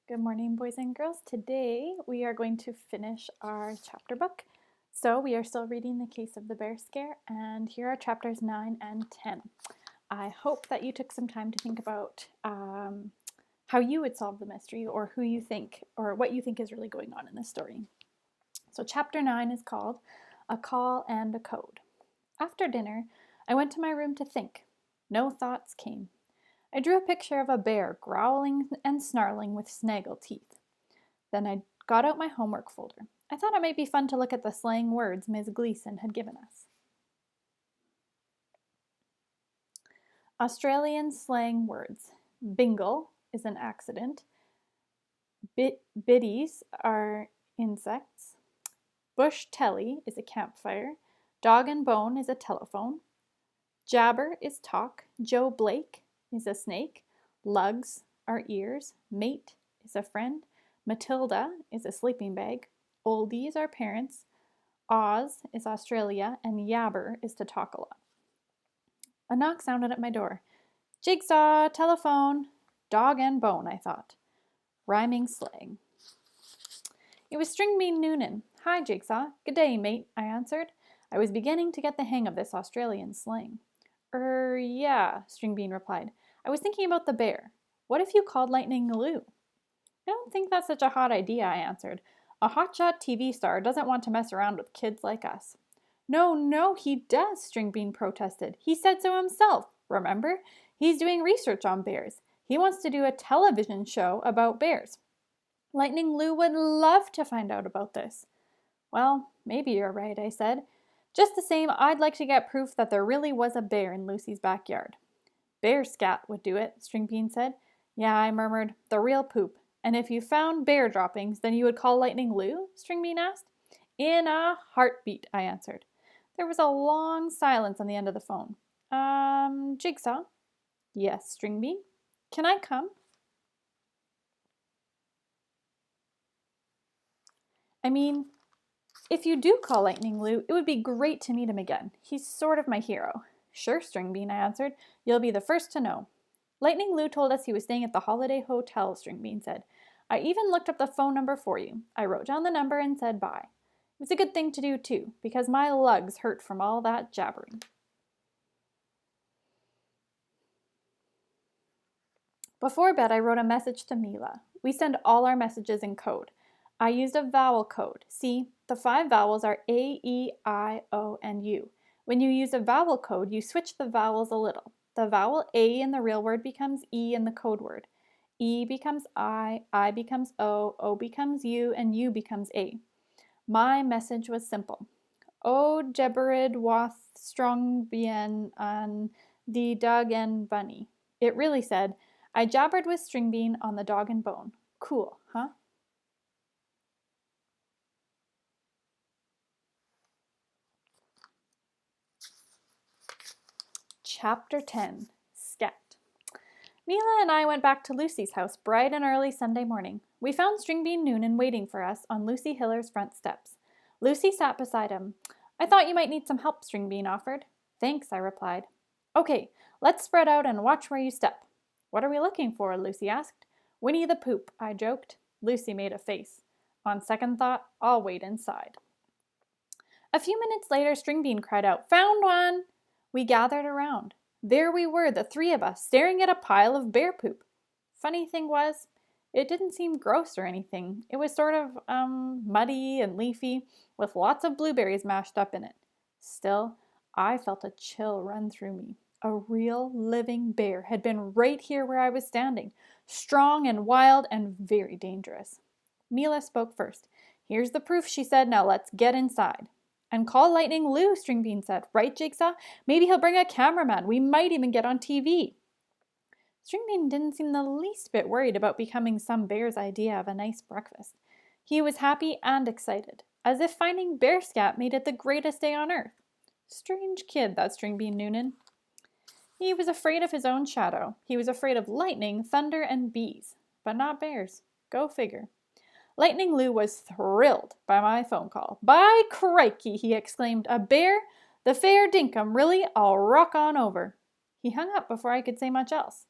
Good morning, boys and girls. Today we are going to finish our chapter book. So we are still reading The Case of the Bear Scare, and here are chapters 9 and 10. I hope that you took some time to think about how you would solve the mystery, or who you think, or what you think is really going on in this story. So chapter 9 is called A Call and a Code. After dinner, I went to my room to think. No thoughts came. I drew a picture of a bear growling and snarling with snaggle teeth. Then I got out my homework folder. I thought it might be fun to look at the slang words Ms. Gleason had given us. Australian slang words. Bingle is an accident. Biddies are insects. Bush telly is a campfire. Dog and bone is a telephone. Jabber is talk. Joe Blake is a snake. Lugs are ears. Mate is a friend. Matilda is a sleeping bag. Oldies are parents. Oz is Australia. And yabber is to talk a lot. A knock sounded at my door. Jigsaw, telephone. Dog and bone, I thought. Rhyming slang. It was Stringbean Noonan. Hi, Jigsaw. Good day, mate, I answered. I was beginning to get the hang of this Australian slang. Yeah, Stringbean replied. I was thinking about the bear. What if you called Lightning Lou? I don't think that's such a hot idea, I answered. A hotshot TV star doesn't want to mess around with kids like us. No, he does, Stringbean protested. He said so himself, remember? He's doing research on bears. He wants to do a television show about bears. Lightning Lou would love to find out about this. Well, maybe you're right, I said. Just the same, I'd like to get proof that there really was a bear in Lucy's backyard. Bear scat would do it, Stringbean said. Yeah, I murmured, the real poop. And if you found bear droppings, then you would call Lightning Lou? Stringbean asked. In a heartbeat, I answered. There was a long silence on the end of the phone. Jigsaw? Yes, Stringbean. Can I come? I mean, if you do call Lightning Lou, it would be great to meet him again. He's sort of my hero. Sure, Stringbean, I answered. You'll be the first to know. Lightning Lou told us he was staying at the Holiday Hotel, Stringbean said. I even looked up the phone number for you. I wrote down the number and said bye. It was a good thing to do, too, because my lugs hurt from all that jabbering. Before bed, I wrote a message to Mila. We send all our messages in code. I used a vowel code. See, the 5 vowels are A, E, I, O, and U. When you use a vowel code, you switch the vowels a little. The vowel A in the real word becomes E in the code word. E becomes I becomes O becomes U, and U becomes A. My message was simple. O Jeberid wath strong bien on the dog and bunny. It really said, I jabbered with Stringbean on the dog and bone. Cool, huh? Chapter 10, Scat. Mila and I went back to Lucy's house bright and early Sunday morning. We found Stringbean Noonan waiting for us on Lucy Hiller's front steps. Lucy sat beside him. I thought you might need some help, Stringbean offered. Thanks, I replied. Okay, let's spread out and watch where you step. What are we looking for? Lucy asked. Winnie the Pooh, I joked. Lucy made a face. On second thought, I'll wait inside. A few minutes later, Stringbean cried out, Found one! We gathered around. There we were, the 3 of us, staring at a pile of bear poop. Funny thing was, it didn't seem gross or anything. It was sort of, muddy and leafy, with lots of blueberries mashed up in it. Still, I felt a chill run through me. A real living bear had been right here where I was standing, strong and wild and very dangerous. Mila spoke first. Here's the proof, she said. Now let's get inside. And call Lightning Lou, Stringbean said. Right, Jigsaw? Maybe he'll bring a cameraman. We might even get on TV. Stringbean didn't seem the least bit worried about becoming some bear's idea of a nice breakfast. He was happy and excited, as if finding bear scat made it the greatest day on earth. Strange kid, that Stringbean Noonan. He was afraid of his own shadow. He was afraid of lightning, thunder, and bees, but not bears. Go figure. Lightning Lou was thrilled by my phone call. By crikey, he exclaimed, a bear? The fair dinkum, really? I'll rock on over. He hung up before I could say much else.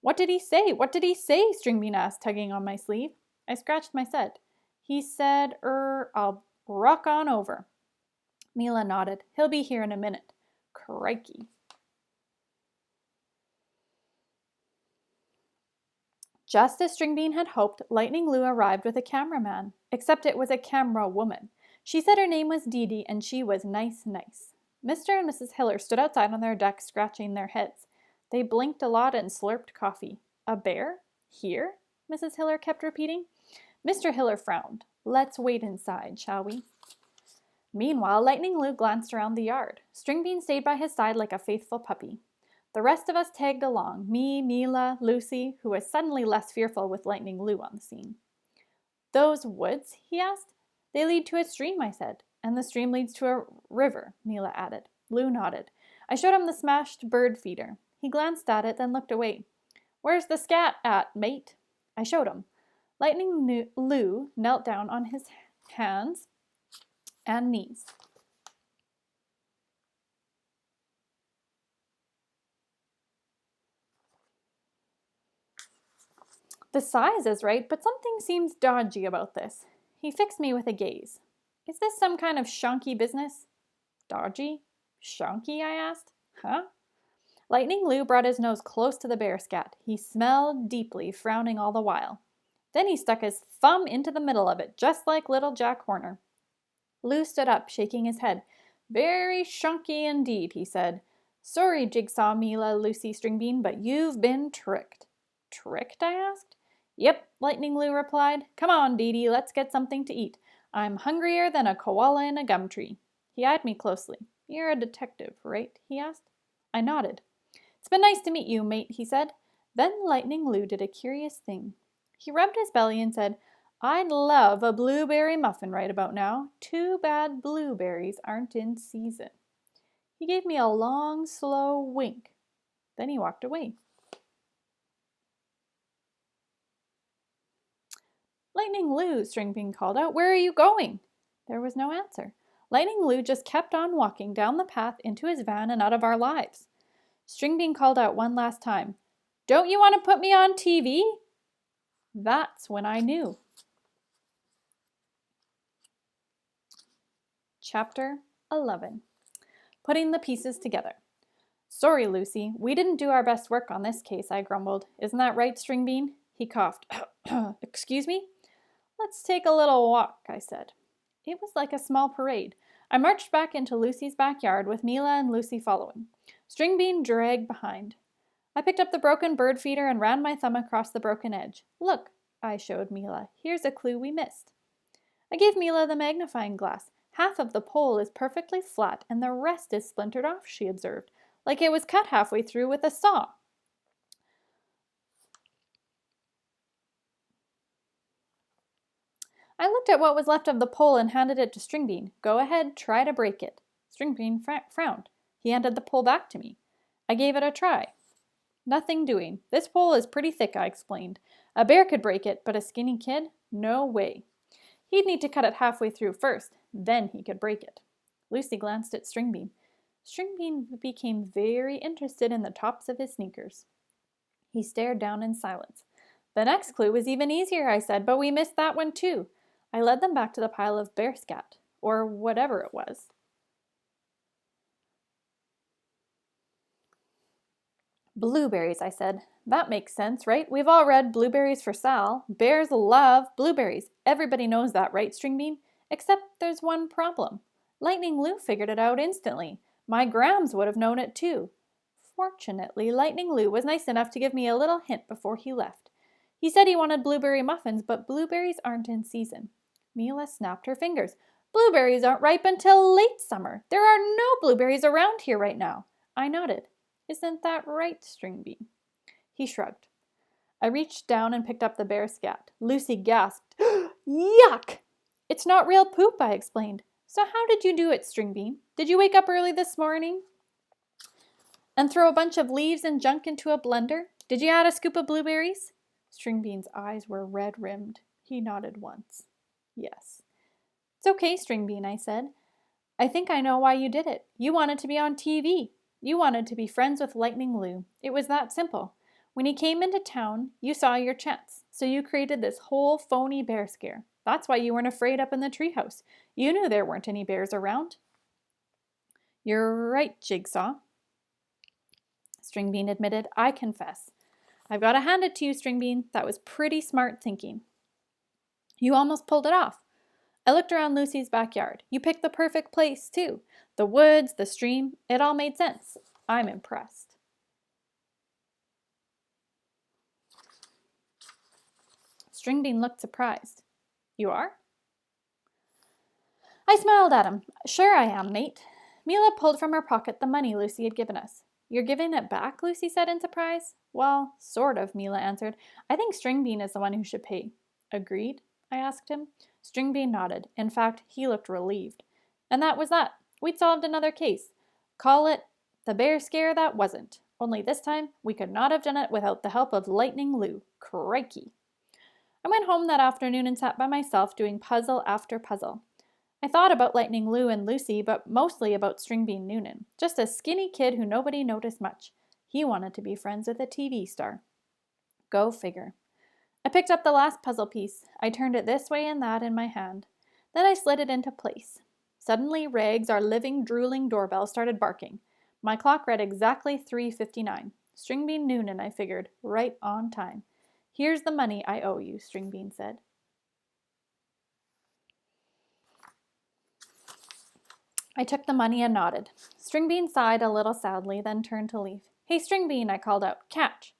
What did he say? What did he say? Stringbean asked, tugging on my sleeve. I scratched my head. He said, I'll rock on over. Mila nodded. He'll be here in a minute. Crikey. Just as Stringbean had hoped, Lightning Lou arrived with a cameraman, except it was a camera woman. She said her name was Dee Dee, and she was nice. Mr. and Mrs. Hiller stood outside on their deck scratching their heads. They blinked a lot and slurped coffee. A bear? Here? Mrs. Hiller kept repeating. Mr. Hiller frowned. Let's wait inside, shall we? Meanwhile, Lightning Lou glanced around the yard. Stringbean stayed by his side like a faithful puppy. The rest of us tagged along, me, Mila, Lucy, who was suddenly less fearful with Lightning Lou on the scene. Those woods? He asked. They lead to a stream, I said. And the stream leads to a river, Mila added. Lou nodded. I showed him the smashed bird feeder. He glanced at it, then looked away. Where's the scat at, mate? I showed him. Lightning Lou knelt down on his hands and knees. The size is right, but something seems dodgy about this. He fixed me with a gaze. Is this some kind of shonky business? Dodgy? Shonky, I asked. Huh? Lightning Lou brought his nose close to the bear scat. He smelled deeply, frowning all the while. Then he stuck his thumb into the middle of it, just like little Jack Horner. Lou stood up, shaking his head. Very shonky indeed, he said. Sorry, Jigsaw, Mila, Lucy, Stringbean, but you've been tricked. Tricked? I asked. Yep, Lightning Lou replied. Come on, Dee Dee, let's get something to eat. I'm hungrier than a koala in a gum tree. He eyed me closely. You're a detective, right? He asked. I nodded. It's been nice to meet you, mate, he said. Then Lightning Lou did a curious thing. He rubbed his belly and said, I'd love a blueberry muffin right about now. Too bad blueberries aren't in season. He gave me a long, slow wink. Then he walked away. Lightning Lou, Stringbean called out. Where are you going? There was no answer. Lightning Lou just kept on walking down the path into his van and out of our lives. Stringbean called out one last time. Don't you want to put me on TV? That's when I knew. Chapter 11. Putting the pieces together. Sorry, Lucy, we didn't do our best work on this case, I grumbled. Isn't that right, Stringbean? He coughed. Excuse me? Let's take a little walk, I said. It was like a small parade. I marched back into Lucy's backyard with Mila and Lucy following. Stringbean dragged behind. I picked up the broken bird feeder and ran my thumb across the broken edge. Look, I showed Mila. Here's a clue we missed. I gave Mila the magnifying glass. Half of the pole is perfectly flat and the rest is splintered off, she observed, like it was cut halfway through with a saw. I looked at what was left of the pole and handed it to Stringbean. Go ahead, try to break it. Stringbean frowned. He handed the pole back to me. I gave it a try. Nothing doing. This pole is pretty thick, I explained. A bear could break it, but a skinny kid? No way. He'd need to cut it halfway through first, then he could break it. Lucy glanced at Stringbean. Stringbean became very interested in the tops of his sneakers. He stared down in silence. The next clue was even easier, I said, but we missed that one too. I led them back to the pile of bear scat, or whatever it was. Blueberries, I said. That makes sense, right? We've all read Blueberries for Sal. Bears love blueberries. Everybody knows that, right, Stringbean? Except there's one problem. Lightning Lou figured it out instantly. My Grams would have known it too. Fortunately, Lightning Lou was nice enough to give me a little hint before he left. He said he wanted blueberry muffins, but blueberries aren't in season. Mila snapped her fingers. Blueberries aren't ripe until late summer. There are no blueberries around here right now. I nodded. Isn't that right, Stringbean? He shrugged. I reached down and picked up the bear scat. Lucy gasped. Yuck! It's not real poop, I explained. So how did you do it, Stringbean? Did you wake up early this morning and throw a bunch of leaves and junk into a blender? Did you add a scoop of blueberries? Stringbean's eyes were red-rimmed. He nodded once. Yes. It's okay, Stringbean, I said. I think I know why you did it. You wanted to be on TV. You wanted to be friends with Lightning Lou. It was that simple. When he came into town, you saw your chance, so you created this whole phony bear scare. That's why you weren't afraid up in the treehouse. You knew there weren't any bears around." "You're right, Jigsaw," Stringbean admitted. "I confess. I've got to hand it to you, Stringbean. That was pretty smart thinking. You almost pulled it off. I looked around Lucy's backyard. You picked the perfect place, too. The woods, the stream, it all made sense. I'm impressed." Stringbean looked surprised. "You are?" I smiled at him. "Sure I am, mate." Mila pulled from her pocket the money Lucy had given us. "You're giving it back?" Lucy said in surprise. "Well, sort of," Mila answered. "I think Stringbean is the one who should pay." "Agreed?" I asked him. Stringbean nodded. In fact, he looked relieved. And that was that. We'd solved another case. Call it the bear scare that wasn't. Only this time, we could not have done it without the help of Lightning Lou. Crikey. I went home that afternoon and sat by myself doing puzzle after puzzle. I thought about Lightning Lou and Lucy, but mostly about Stringbean Noonan. Just a skinny kid who nobody noticed much. He wanted to be friends with a TV star. Go figure. I picked up the last puzzle piece. I turned it this way and that in my hand. Then I slid it into place. Suddenly, Rags, our living, drooling doorbell, started barking. My clock read exactly 3:59. Stringbean Noonan, I figured. Right on time. "Here's the money I owe you," Stringbean said. I took the money and nodded. Stringbean sighed a little sadly, then turned to leave. "Hey, Stringbean," I called out. "Catch!"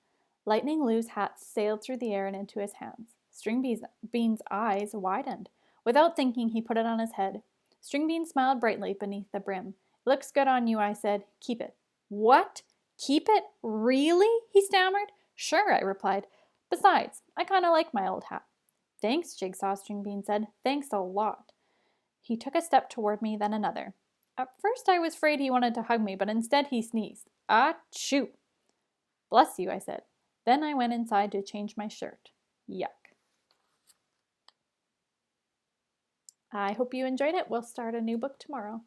Lightning Lou's hat sailed through the air and into his hands. Stringbean's eyes widened. Without thinking, he put it on his head. Stringbean smiled brightly beneath the brim. "It looks good on you," I said. "Keep it." "What? Keep it? Really?" he stammered. "Sure," I replied. "Besides, I kind of like my old hat." "Thanks, Jigsaw," Stringbean said. "Thanks a lot." He took a step toward me, then another. At first I was afraid he wanted to hug me, but instead he sneezed. "Achoo!" "Bless you," I said. Then I went inside to change my shirt. Yuck. I hope you enjoyed it. We'll start a new book tomorrow.